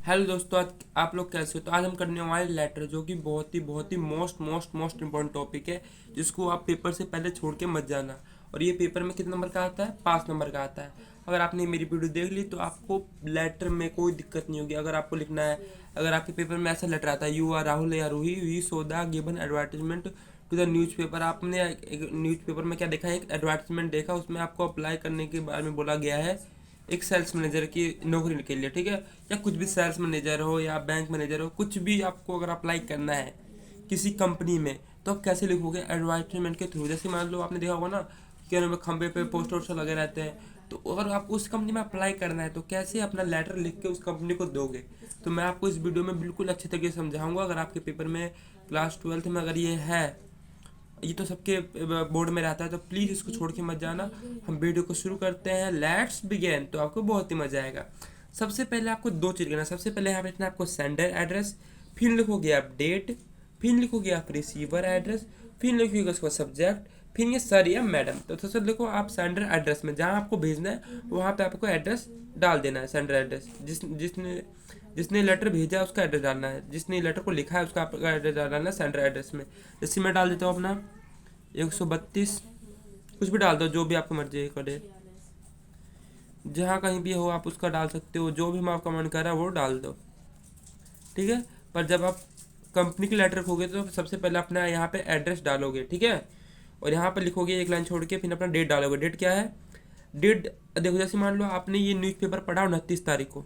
Hello दोस्तों, आज आप लोग कैसे हो। तो आज हम करने वाले लेटर, जो कि बहुत ही मोस्ट इंपॉर्टेंट टॉपिक है, जिसको आप पेपर से पहले छोड़ के मत जाना। और ये पेपर में कितने नंबर का आता है? 5 नंबर का आता है। अगर आपने मेरी वीडियो देख ली तो आपको लेटर में कोई दिक्कत नहीं होगी। अगर आपको लिखना है, अगर आपके पेपर में ऐसा लेटर आता है, यू आर राहुल या Ruhi we saw the given advertisement to the newspaper. आपने एक न्यूज़पेपर में क्या देखा है? एक एडवर्टाइजमेंट देखा, उसमें आपको अप्लाई करने के बारे में बोला गया है, एक सेल्स मैनेजर की नौकरी के लिए, ठीक है। या कुछ भी सेल्स मैनेजर हो या बैंक मैनेजर हो, कुछ भी आपको अगर अप्लाई करना है किसी कंपनी में, तो आप कैसे लिखोगे? एडवर्टाइजमेंट के थ्रू। जैसे मान लो आपने देखा होगा ना, क्या नाम है, खंबे पे पोस्टर वोस्टर लगे रहते हैं। तो अगर आप उस कंपनी में अप्लाई करना है तो कैसे अपना लेटर लिख के उस कंपनी को दोगे? तो मैं आपको इस वीडियो में बिल्कुल अच्छे तरीके से समझाऊंगा। अगर आपके पेपर में क्लास 12th में अगर ये है, ये तो सबके बोर्ड में रहता है, तो प्लीज़ इसको छोड़ के मत जाना। हम वीडियो को शुरू करते हैं, लेट्स बिगिन। तो आपको बहुत ही मजा आएगा। सबसे पहले आपको दो चीज़ करना है। सबसे पहले यहाँ पे लिखना है आपको सेंडर एड्रेस, फिर लिखोगे आप डेट, फिर लिखोगे आप रिसीवर एड्रेस, फिर लिखोगे उसका सब्जेक्ट, फिर ये सर या मैडम। तो सबसे देखो, आप सेंडर एड्रेस में जहाँ आपको भेजना है वहाँ पे आपको एड्रेस डाल देना है। सेंडर एड्रेस जिसने जिसने लेटर भेजा है उसका एड्रेस डालना है, जिसने लेटर को लिखा है उसका आपका एड्रेस डालना है सेंडर एड्रेस में। जैसे मैं डाल देता हूँ अपना 132, कुछ भी डाल दो, जो भी आपको मर्जी करे, जहाँ कहीं भी हो आप उसका डाल सकते हो, जो भी मैं आपका मन कर रहा है वो डाल दो, ठीक है। पर जब आप कंपनी की लेटर लिखोगे तो सबसे पहले अपना यहाँ पे एड्रेस डालोगे, ठीक है। और यहाँ पे लिखोगे एक लाइन छोड़ के, फिर अपना डेट डालोगे। डेट क्या है? डेट देखो, जैसे मान लो आपने ये न्यूज़पेपर पढ़ा 29 तारीख को,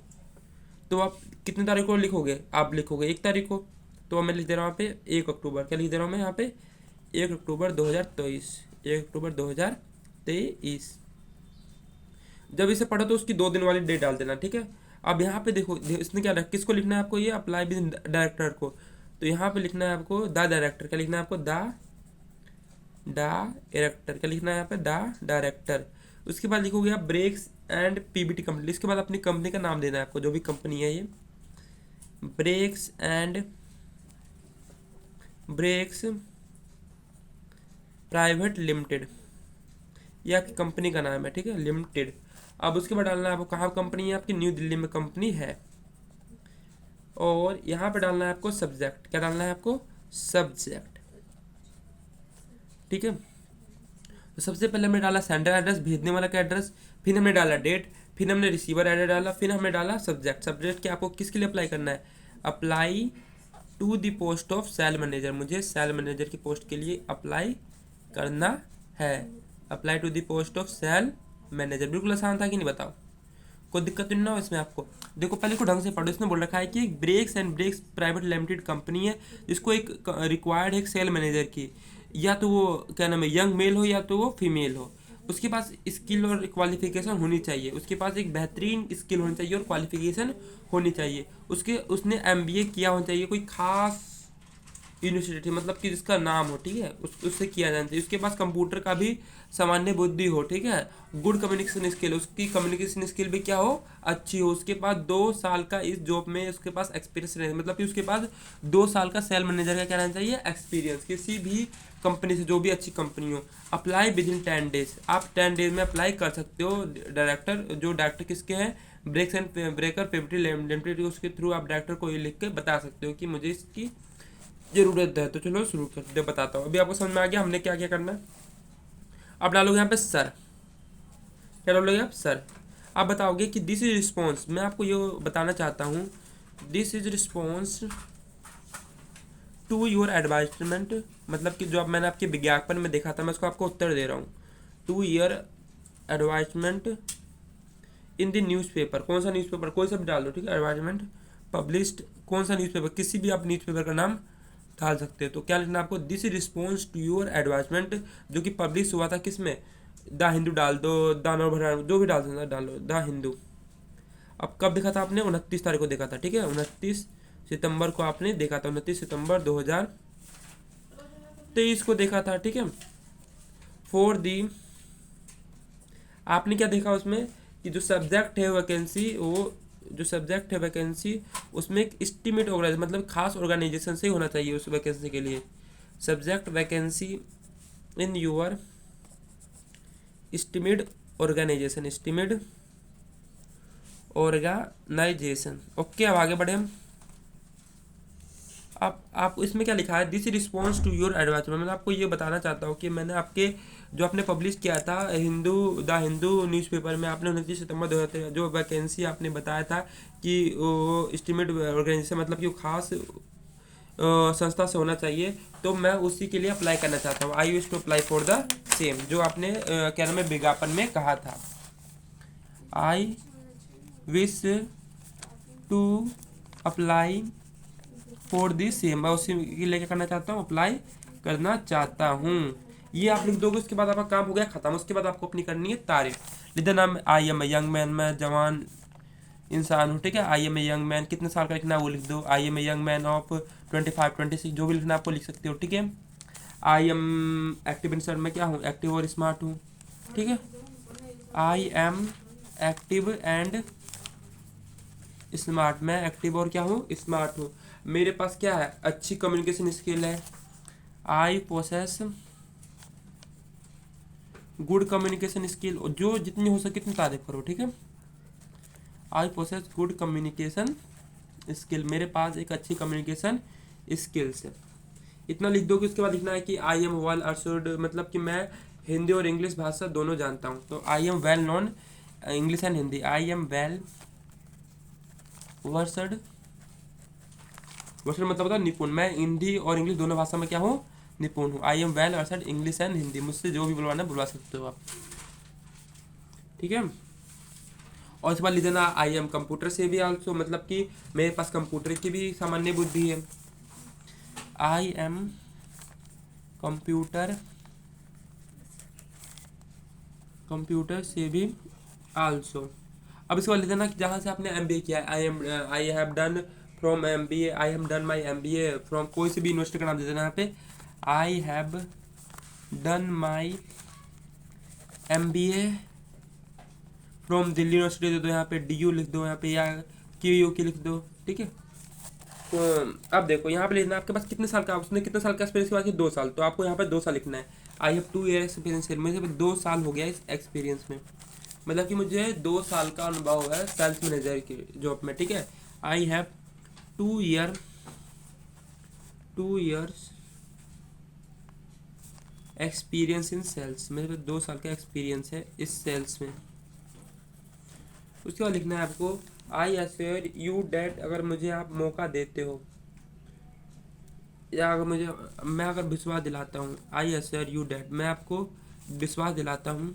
तो आप कितने तारीख को लिखोगे? आप लिखोगे 1 तारीख को। तो मैं लिख दे रहा हूँ यहाँ पे 1 अक्टूबर। क्या लिख दे रहा हूँ मैं यहाँ पे? 1 अक्टूबर 2023। 1 अक्टूबर 2023। जब इसे पढ़ो तो उसकी 2 दिन वाली डेट डाल देना, ठीक है। अब यहाँ पे देखो, इसने क्या किसको लिखना है आपको? ये अप्लाई विद डायरेक्टर को। तो यहाँ पे लिखना है आपको द डायरेक्टर। क्या लिखना है आपको? The director. क्या लिखना है यहाँ पे? The director. उसके बाद लिखोगे आप ब्रेक्स एंड पीबीटी कंपनी। इसके बाद अपनी कंपनी का नाम देना है आपको, जो भी कंपनी है ये। ब्रेक्स प्राइवेट लिमिटेड, ये आपकी कंपनी का नाम है, ठीक है, लिमिटेड। अब उसके बाद डालना है आपको कहाँ कंपनी है आपकी? न्यू दिल्ली में कंपनी है। और यहाँ पे डालना है आपको सब्जेक्ट। क्या डालना है आपको? सब्जेक्ट, ठीक है। तो सबसे पहले हमने डाला सेंडर एड्रेस, भेजने वाला का एड्रेस, फिर हमने डाला डेट, फिर हमने रिसीवर एड्रेस डाला, फिर हमने डाला सब्जेक्ट। सब्जेक्ट क्या आपको किसके लिए अप्लाई करना है? Apply to the post of sale manager. मुझे सेल मैनेजर की पोस्ट के लिए अप्लाई करना है। Apply to the post of sale manager. बिल्कुल आसान था कि नहीं, बताओ? कोई दिक्कत तो नहीं ना हो इसमें आपको? देखो पहले को ढंग से पढ़ो। इसमें बोल रखा है कि एक brakes and brakes private limited company है, जिसको एक रिक्वायर्ड है एक सेल मैनेजर की। या तो वो क्या नाम है, यंग मेल हो या तो वो फीमेल हो। उसके पास स्किल और क्वालिफिकेशन होनी चाहिए। उसके पास एक बेहतरीन स्किल होनी चाहिए और क्वालिफिकेशन होनी चाहिए। उसने एमबीए किया होना चाहिए कोई खास यूनिवर्सिटी, मतलब कि जिसका नाम हो, ठीक है, उससे किया जाना चाहिए। उसके पास कंप्यूटर का भी सामान्य बुद्धि हो, ठीक है। गुड कम्युनिकेशन स्किल, उसकी कम्युनिकेशन स्किल भी क्या हो? अच्छी हो। उसके पास 2 साल का इस जॉब में उसके पास एक्सपीरियंस रहे, मतलब कि उसके पास 2 साल का सेल मैनेजर का क्या रहना चाहिए? एक्सपीरियंस, किसी भी कंपनी से, जो भी अच्छी कंपनी हो। Apply with in 10 days. आप 10 डेज में अप्लाई कर सकते हो। डायरेक्टर, जो डायरेक्टर किसके हैं? ब्रेक्स एंड ब्रेकर पेप्टी लिमिटेड, उसके थ्रू आप डायरेक्टर को ये लिख के बता सकते हो कि मुझे इसकी जरूरत है। तो चलो शुरू करते, बताता हूँ। अभी आपको समझ में आ गया हमने क्या क्या करना है। अब डालोगे यहाँ पे सर। क्या डालोगे आप? सर। आप बताओगे कि दिस इज रिस्पॉन्स। मैं आपको ये बताना चाहता हूँ, this is response to your advertisement, मतलब कि जो अब मैंने आपके विज्ञापन में देखा था, मैं उसको आपको उत्तर दे रहा हूँ। Two year advertisement in the newspaper. कौन सा न्यूज़पेपर? कोई सा भी डाल दो, ठीक है। एडवर्टाइजमेंट पब्लिश्ड, कौन सा न्यूज़पेपर? किसी भी आप न्यूज़पेपर का नाम डाल सकते हैं। तो क्या लिखना आपको? This response to your advertisement, जो कि पब्लिश हुआ था किसमें? द हिंदू डाल दो, द नवभारत, जो भी डाल सकते डालो, द हिंदू। अब कब देखा था आपने? 29 तारीख को देखा था, ठीक है। 29 सितंबर को आपने देखा था। 29 सितंबर 2023 को देखा था, ठीक है। फॉर दी, आपने क्या देखा उसमें कि जो सब्जेक्ट है वैकेंसी, वो जो सब्जेक्ट है वैकेंसी, उसमें एक एस्टिमेट ऑर्गेनाइज, मतलब खास ऑर्गेनाइजेशन से ही होना चाहिए उस वैकेंसी के लिए। Subject vacancy in your esteemed organisation, esteemed organisation. Okay, अब आगे बढ़े हम। आप इसमें क्या लिखा है, this response to your advertisement. मैं आपको ये बताना चाहता हूँ कि मैंने आपके जो आपने पब्लिश किया था द हिंदू न्यूज़पेपर में, आपने 29 सितंबर 2013 जो वैकेंसी आपने बताया था कि वो एस्टिमेट ऑर्गेनाइजेशन मतलब कि वो खास संस्था से होना चाहिए, तो मैं उसी के लिए अप्लाई करना चाहता हूँ। I wish to apply for the same, जो आपने क्या नाम है विज्ञापन में कहा था। I wish to apply for this same, मैं उसी के लिए क्या करना चाहता हूँ, अप्लाई करना चाहता हूँ। ये आप लिख दोगे, उसके बाद आपका काम हो गया खत्म। उसके बाद आपको अपनी करनी है तारीफ। लिख देना I am a young man, मैं जवान इंसान हूँ, ठीक है। I am a young man, कितने साल का लिखना है वो लिख दो। I am a young man of 25-26, जो भी लिखना है आपको लिख सकते हो, ठीक है। I am active in sir, मैं क्या हूँ, एक्टिव और स्मार्ट हूँ, ठीक है। I am active and smart, मैं एक्टिव और क्या हूँ, स्मार्ट हूँ। मेरे पास क्या है, अच्छी कम्युनिकेशन स्किल है। आई पोसेस गुड कम्युनिकेशन स्किल, जो जितनी हो सके इतनी तारीफ करो, ठीक है। आई पोसेस गुड कम्युनिकेशन स्किल, मेरे पास एक अच्छी कम्युनिकेशन स्किल्स है। इतना लिख दो कि उसके बाद लिखना है कि आई एम वेल अर्सर्ड, मतलब कि मैं हिंदी और इंग्लिश भाषा दोनों जानता हूँ। तो I am well known English and Hindi, I am well versed, versed मतलब होता है निपुण। मैं हिंदी और इंग्लिश दोनों भाषा में क्या हूँ, निपुण हूँ। I am well versed English and Hindi, मुझसे जो भी बुलवाना बुलवा सकते हो आप, ठीक है। और इसके बाद लिख देना आई एम कंप्यूटर से भी आल्सो, मतलब कि मेरे पास कंप्यूटर की भी सामान्य बुद्धि है। आई एम कंप्यूटर, कंप्यूटर से भी आल्सो। अब इसके बाद लिख देना कि जहाँ से आपने एमबीए किया है, I have done from MBA, I have done my MBA from, कोई से भी यूनिवर्सिटी का नाम दे देना यहाँ पे। I have done my MBA from Delhi university दे दो यहाँ पे, डी यू लिख दो यहाँ पे, या क्यू यू की लिख दो, ठीक है। तो अब देखो यहाँ पे लिखना आपके पास कितने साल का, उसने कितने साल का एक्सपीरियंस के बाद 2 साल, तो आपको यहाँ पे 2 साल लिखना है। आई हैव 2 ईयर एक्सपीरियंस, मुझे 2 साल हो गया इस एक्सपीरियंस में, मतलब कि मुझे 2 साल का अनुभव है सेल्स मैनेजर की जॉब में, ठीक है। I have 2 years experience in sales, मेरे पे 2 साल का एक्सपीरियंस है इस सेल्स में। उसके बाद लिखना है आपको आई एश्योर यू डैट, अगर मुझे आप मौका देते हो, या अगर मुझे, मैं अगर विश्वास दिलाता हूँ, आई एश्योर यू डैट, मैं आपको विश्वास दिलाता हूँ।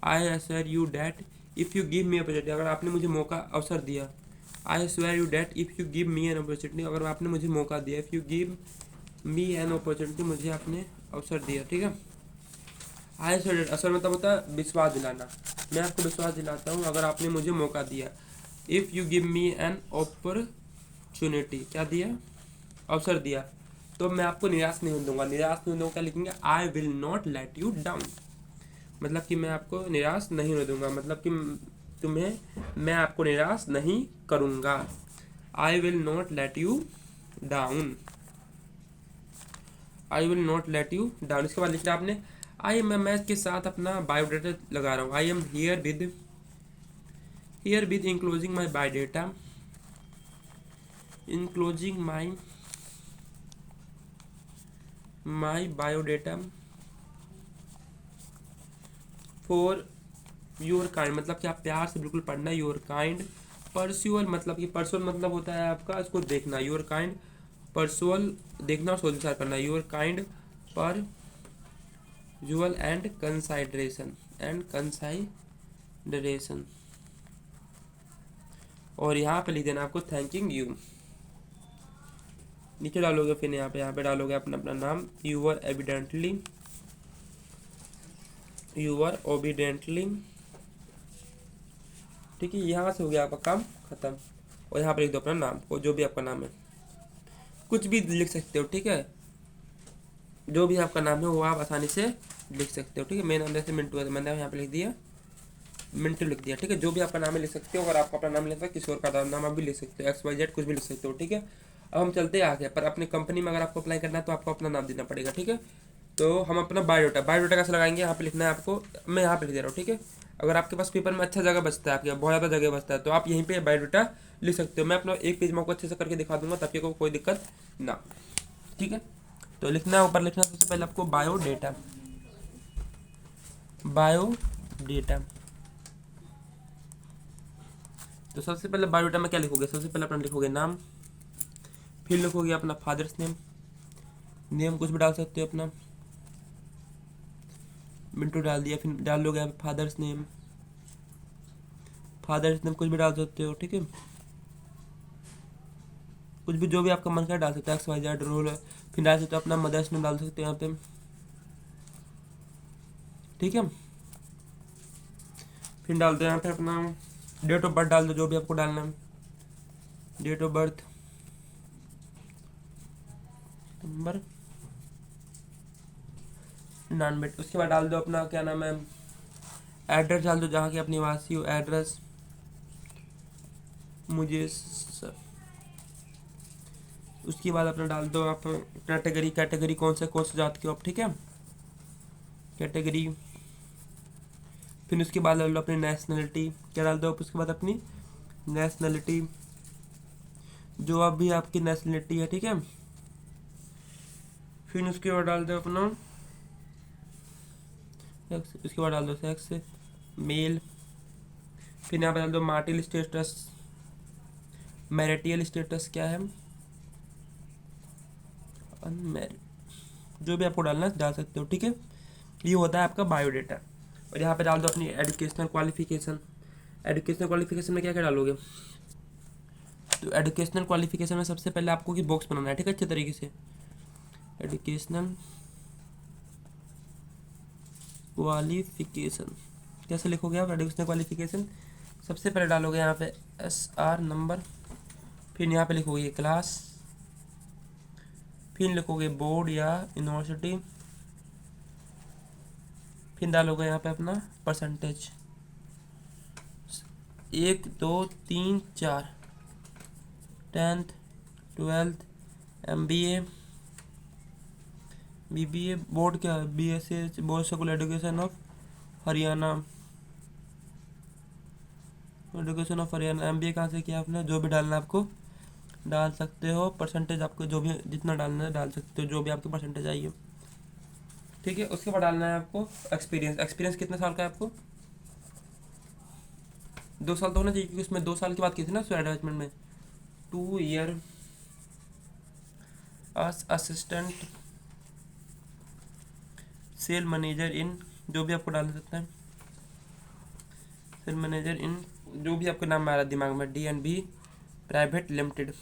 I assure you that if you give me opportunity, अगर आपने मुझे मौका अवसर दिया। I assure you that if you give me an opportunity, अगर आपने मुझे मौका दिया। If you give me an opportunity, मुझे आपने अवसर दिया, ठीक है। आई एश्योर डैट, अवसर मतलब होता है विश्वास दिलाना, मैं आपको विश्वास दिलाता हूँ अगर आपने मुझे मौका दिया। If you give me an opportunity, क्या दिया, अवसर दिया, तो मैं आपको निराश नहीं होने दूंगा। निराश नहीं होने दूंगा क्या लिखेंगे, I will not let you down, मतलब कि मैं आपको निराश नहीं होने दूंगा, मतलब कि तुम्हें, मैं आपको निराश नहीं करूंगा। I will not let you down, I will not let you down. इसके बाद लिख दिया आपने आई, मैं इसके साथ अपना बायोडाटा लगा रहा हूँ। I am here with enclosing my biodata, enclosing my biodata for your kind, मतलब कि आप प्यार से बिल्कुल पढ़ना। योर काइंड परस्यूअल, मतलब कि परसुअल मतलब होता है आपका इसको देखना। योर काइंड परसुअल देखना और सोचविचार करना। योर काइंड पर यूअल एंड कंसाइडरेशन, और यहाँ पे लिख देना आपको थैंकिंग यू, नीचे डालोगे, फिर यहाँ पे डालोगे अपना अपना नाम। यू आर ओबिडेंटली, ठीक है। यहाँ से हो गया आपका काम खत्म, और यहाँ पे लिख दो अपना नाम, और जो भी आपका नाम है, कुछ भी लिख सकते हो, ठीक है। जो भी आपका नाम है वो आप आसानी से लिख सकते हो, ठीक है। मेरा नाम जैसे मिंटू है, मैंने यहाँ पे लिख दिया मिंटू, लिख दिया, ठीक है। जो भी आपका नाम है लिख सकते हो, अगर आपको अपना नाम लिखता है किसी और का नाम आप भी लिख सकते हो, XYZ कुछ भी लिख सकते हो, ठीक है। अब हम चलते हैं आगे, पर अपनी कंपनी में अगर आपको अप्लाई करना है तो आपको अपना नाम देना पड़ेगा, ठीक है। तो हम अपना बायोडाटा कैसे लगाएंगे, यहाँ पे लिखना है आपको, मैं यहाँ पे लिख दे रहा हूँ, ठीक है। अगर आपके पास पेपर में अच्छा जगह बचता है, आपके बहुत ज़्यादा जगह बचता है, तो आप यहीं पे बायोडाटा लिख सकते हो। मैं अपना एक पेज में आपको अच्छे से करके दिखा दूंगा ताकि आपको कोई दिक्कत ना। ठीक है, तो लिखना है, ऊपर लिखना है सबसे पहले आपको बायोडेटा। बायोडेटा, तो सबसे पहले बायोडाटा में क्या लिखोगे, सबसे पहले अपना लिखोगे नाम, फिर लिखोगे अपना फादर्स नेम, नेम कुछ भी डाल सकते हो अपना, मिंटू डाल दिया, फिर डाल लोगे यहाँ पे फादर्स नेम, फादर्स नेम कुछ भी डाल सकते हो। ठीक है, कुछ भी जो भी आपका मन करे डाल सकते हो, एक्स वाई जेड रोल, फिर डाल सकते हो अपना मदर्स नेम डाल सकते हो यहाँ पे। ठीक है, फिर डाल दो यहाँ पे अपना डेट ऑफ बर्थ डाल दो, जो भी आपको डालना है, डेट ऑफ बर्थ, नंबर, नॉन बेट। उसके बाद डाल दो अपना क्या नाम है, एड्रेस डाल दो, जहाँ की आप निवासी हो, एड्रेस मुझे उसके बाद अपना डाल दो आप कैटेगरी, कैटेगरी कौन से जात के हो आप। ठीक है, कैटेगरी, फिर उसके बाद डाल दो अपनी नेशनलिटी, क्या डाल दो आप उसके बाद अपनी नेशनलिटी, जो अब भी आपकी नेशनलिटी है। ठीक है, फिर उसके बाद डाल दो अपना सेक्स, उसके बाद डाल दो सेक्स मेल, फिर यहाँ पे डाल दो मार्टियल स्टेटस, मैरिटियल स्टेटस क्या है, अनमैरिड, जो भी आपको डालना है डाल सकते हो। ठीक है, ये होता है आपका बायोडेटा। और यहाँ पे डाल दो अपनी एजुकेशनल क्वालिफिकेशन। एजुकेशनल क्वालिफिकेशन में क्या क्या डालोगे, तो एजुकेशनल क्वालिफिकेशन में सबसे पहले आपको की बॉक्स बनाना है। ठीक है, अच्छे तरीके से एजुकेशनल क्वालिफिकेशन कैसे लिखोगे आप, एजुकेशनल क्वालिफिकेशन सबसे पहले डालोगे यहाँ पे SR नंबर, फिर यहाँ पे लिखोगे क्लास, फिर लिखोगे बोर्ड या यूनिवर्सिटी, फिर डालोगे यहाँ पे अपना percentage, 1 2 3 4, 10th 12th, MBA, BBA, board क्या है, BSc board school education of Haryana, education of Haryana. MBA कहाँ से किया आपने, जो भी डालना है आपको डाल सकते हो, परसेंटेज आपको जो भी जितना डालना है डाल सकते हो, जो भी आपकी परसेंटेज आई हो। ठीक है, उसके बाद डालना है आपको एक्सपीरियंस। एक्सपीरियंस कितने साल का है आपको, 2 साल तो होना चाहिए, क्योंकि उसमें 2 साल की बात की थी ना उसमें एडवर्टाइजमेंट में। 2 year as assistant sale manager in, जो भी आपको डाल सकते हैं, सेल मैनेजर इन, जो भी आपका नाम आ रहा है दिमाग में, DNB प्राइवेट लिमिटेड।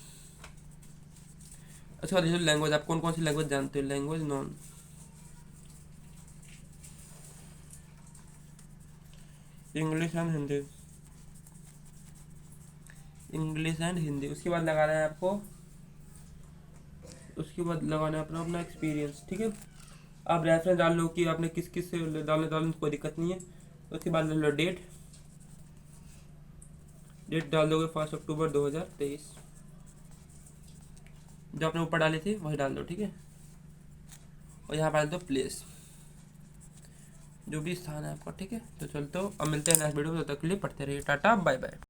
अच्छा, जो लैंग्वेज, आप कौन कौन सी लैंग्वेज जानते हो, language non, English and Hindi, English and Hindi. उसके बाद लगाना है आपको, उसके बाद लगाना है अपना अपना एक्सपीरियंस। ठीक है, आप रेफरेंस डाल लो कि आपने किस किस से डालने कोई दिक्कत नहीं है। उसके बाद डाल लो डेट, डेट डाल दोगे 1 अक्टूबर 2023, जो आपने ऊपर डाले थे वही डाल दो। ठीक है, और यहाँ पर डाल दो प्लेस, जो भी स्थान है आपका। ठीक है, तो चलते हो, अब मिलते हैं नेक्स्ट वीडियो में, तब तक के लिए पढ़ते रहिए, टाटा बाय बाय।